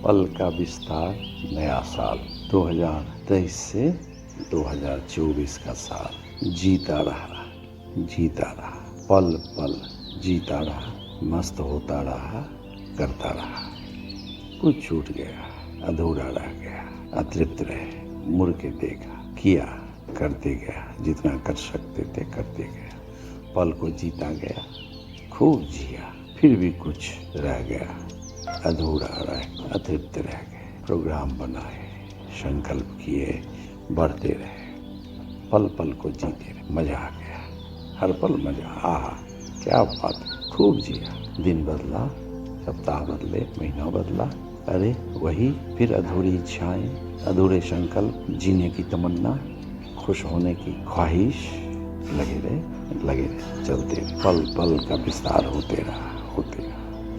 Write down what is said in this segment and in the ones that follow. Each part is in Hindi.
पल का विस्तार नया साल 2023 से 2024 का साल जीता रहा, पल पल जीता रहा, मस्त होता रहा, करता रहा। कुछ छूट गया, अधूरा रह गया, अतृप्त रहे, मुड़ के देखा, किया, करते गया, जितना कर सकते थे करते गया। पल को जीता गया, खूब जिया, फिर भी कुछ रह गया, अधूरा रह, अतृप्त रह गए। प्रोग्राम बनाए, संकल्प किए, बढ़ते रहे, पल पल को जीते रहे। मजा आ गया, हर पल मजा। आहा, क्या बात है, खूब जिया। दिन बदला, सप्ताह बदले, महीना बदला, अरे वही फिर अधूरी इच्छाएं, अधूरे संकल्प, जीने की तमन्ना, खुश होने की ख्वाहिश, लगे रहे, चलते रहे। पल पल का विस्तार होते रहा।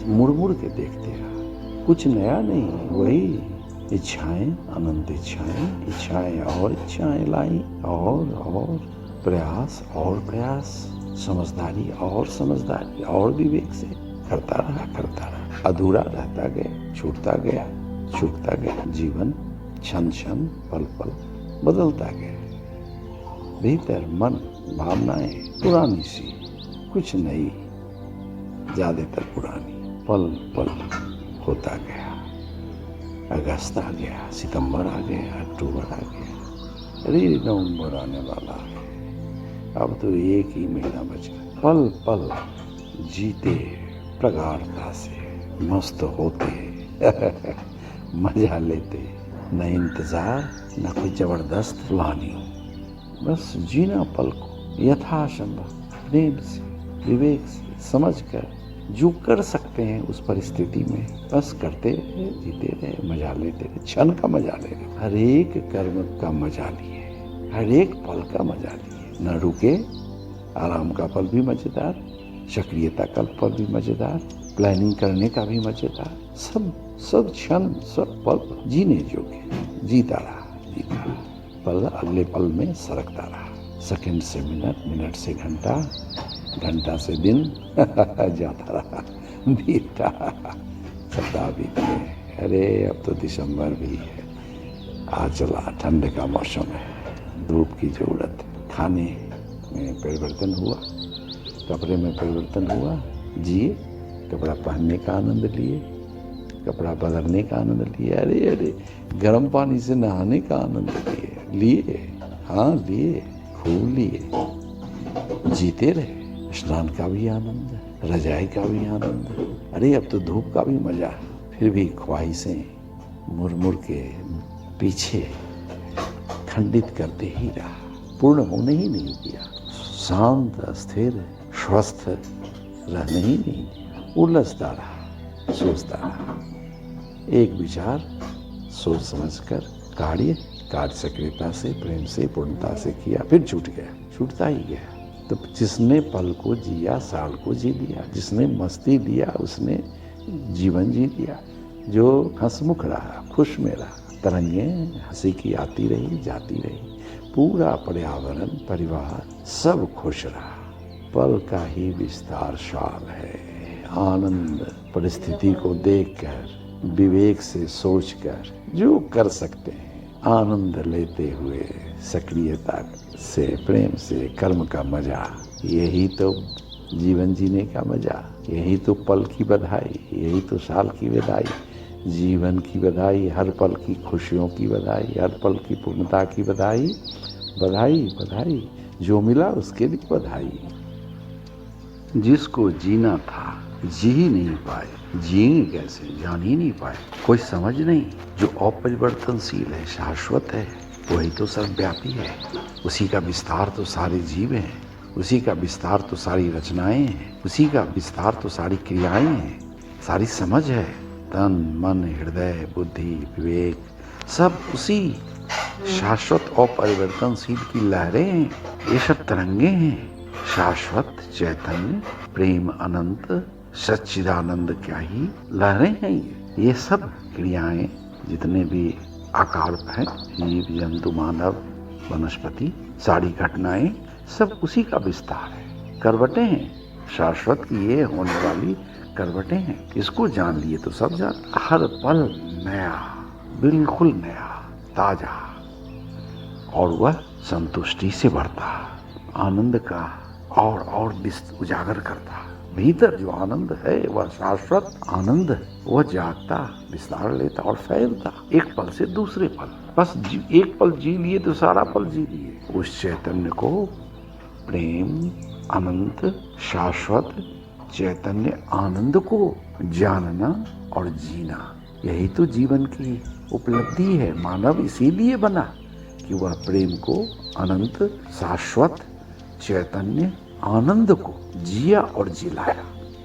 मुड़ मुड़ के देखते रहा, कुछ नया नहीं, वही इच्छाएं, अनंत इच्छाएं और इच्छाएं लाई, और प्रयास, समझदारी और विवेक से करता रहा। अधूरा रहता गया, छूटता गया। जीवन क्षण क्षण, पल पल बदलता गया। भीतर मन, भावनाएं पुरानी सी, कुछ नई, ज्यादातर पुरानी। पल पल होता गया। अगस्त आ गया, सितंबर आ गया, अक्टूबर आ गया, अरे नवंबर आने वाला है। अब तो एक ही महीना बचा। पल पल जीते प्रगाढ़ता से, मस्त होते मजा लेते, न इंतजार न कोई जबरदस्त प्लानिंग, बस जीना पल को यथासंभव, प्रेम से, विवेक से, समझ कर जो कर सकते हैं उस परिस्थिति में, बस करते रहे, जीते रहे, मजा लेते रहे, क्षण का मजा ले रहे, हर एक कर्म का मजा लिए, हर एक पल का मजा लिए। न रुके, आराम का पल भी मजेदार, सक्रियता का पल भी मजेदार, प्लानिंग करने का भी मजेदार, सब क्षण, सब पल जीने योग्य। जीता रहा, पल अगले पल में सरकता रहा, सेकंड से मिनट, मिनट से घंटा, घंटा से दिन जाता रहा, बीतता रहा, सप्ताह बीत गए। अरे अब तो दिसंबर भी है, आ चला, ठंड का मौसम है, धूप की जरूरत, खाने में परिवर्तन हुआ, कपड़े में परिवर्तन हुआ, जिए, कपड़ा पहनने का आनंद लिए, कपड़ा बदलने का आनंद लिए, अरे गर्म पानी से नहाने का आनंद लिए, खूब लिए, जीते रहे। स्नान का भी आनंद, रजाई का भी आनंद, अरे अब तो धूप का भी मजा। फिर भी ख्वाहिशें मुड़ के पीछे खंडित करते ही रहा, पूर्ण होने ही नहीं दिया, शांत, स्थिर, स्वस्थ रहने ही नहीं दिया, उलझता रहा, सोचता रहा। एक विचार सोच समझकर कार्य सक्रियता से, प्रेम से, पूर्णता से किया, फिर छूटता ही गया। तो जिसने पल को जिया, साल को जी लिया, जिसने मस्ती लिया उसने जीवन जी लिया, जो हंसमुख रहा, खुश में रहा, तरंगे हंसी की आती रही, जाती रही, पूरा पर्यावरण, परिवार सब खुश रहा। पल का ही विस्तार साल है। आनंद परिस्थिति को देखकर, विवेक से सोचकर जो कर सकते हैं, आनंद लेते हुए, सक्रियता से, प्रेम से, कर्म का मजा, यही तो जीवन जीने का मजा, यही तो पल की बधाई, यही तो साल की बधाई, जीवन की बधाई, हर पल की खुशियों की बधाई, हर पल की पूर्णता की बधाई, बधाई, जो मिला उसके लिए बधाई। जिसको जीना था जी ही नहीं पाए, जिएंगे कैसे, जान ही नहीं पाए, कोई समझ नहीं। जो अपरिवर्तनशील है, शाश्वत है, वही तो सर्वव्यापी है, उसी का विस्तार तो सारे जीव हैं, उसी का विस्तार तो सारी रचनाएं हैं, उसी का विस्तार तो सारी क्रियाएं हैं, सारी समझ है, तन, मन, हृदय, बुद्धि, विवेक, सब उसी शाश्वत और परिवर्तनशील की लहरें हैं। ये सब तरंगे हैं, शाश्वत चैतन्य, प्रेम, अनंत, सच्चिदानंद क्या ही लहरें हैं। ये सब क्रियाएं, जितने भी आकार हैं, जीव, जंतु, मानव, वनस्पति, सारी घटनाएं, सब उसी का विस्तार है। करवटें हैं, शाश्वत की ये होने वाली करवटें हैं। इसको जान लिए तो सब जान। हर पल नया, बिल्कुल नया, ताजा, और वह संतुष्टि से भरता, आनंद का और उजागर करता। भीतर जो आनंद है वह शाश्वत आनंद, वह जागता, विस्तार लेता और फैलता एक पल से दूसरे पल। बस एक पल जी लिए तो सारा पल जी लिए। उस चैतन्य को प्रेम, अनंत, शाश्वत चैतन्य आनंद को जानना और जीना, यही तो जीवन की उपलब्धि है। मानव इसीलिए बना कि वह प्रेम को, अनंत शाश्वत चैतन्य आनंद को जिया और जिलाया।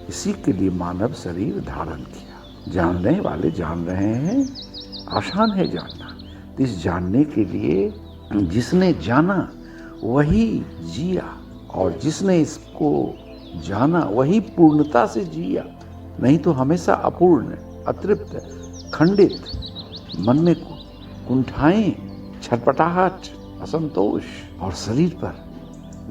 इसी के लिए मानव शरीर धारण किया। जानने वाले जान रहे हैं, आसान है जानना। इस जानने के लिए जिसने जाना वही जिया, और जिसने इसको जाना वही पूर्णता से जिया। नहीं तो हमेशा अपूर्ण, अतृप्त, खंडित, मन में कुंठाएं, छटपटाहट, असंतोष और शरीर पर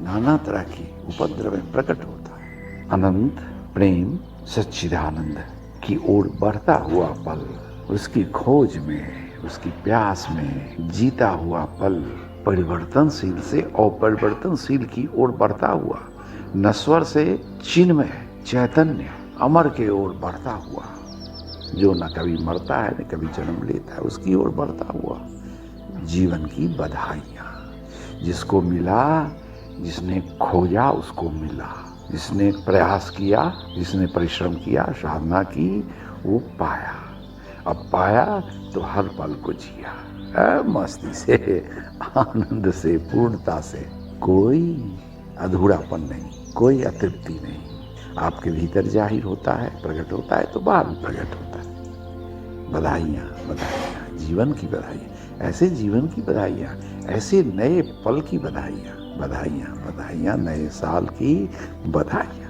नाना तरह की उपद्रव प्रकट होता है। अनंत प्रेम सच्चिदानंद की ओर बढ़ता हुआ पल, उसकी खोज में, उसकी प्यास में जीता हुआ पल, परिवर्तनशील से अपरिवर्तनशील की ओर बढ़ता हुआ, नश्वर से चिन्मय चैतन्य अमर के ओर बढ़ता हुआ, जो न कभी मरता है न कभी जन्म लेता है, उसकी ओर बढ़ता हुआ जीवन की बधाइयाँ। जिसको मिला, जिसने खोजा उसको मिला, जिसने प्रयास किया, जिसने परिश्रम किया, साधना की, वो पाया। अब पाया तो हर पल को जिया, मस्ती से, आनंद से, पूर्णता से। कोई अधूरापन नहीं, कोई अतृप्ति नहीं। आपके भीतर जाहिर होता है, प्रकट होता है तो बाहर भी प्रकट होता है। बधाइयाँ, बधाइयाँ, जीवन की बधाइयाँ, ऐसे जीवन की बधाइयाँ, ऐसे नए पल की बधाइयाँ, बधाइयाँ, बधाइयाँ, नए साल की बधाइयाँ।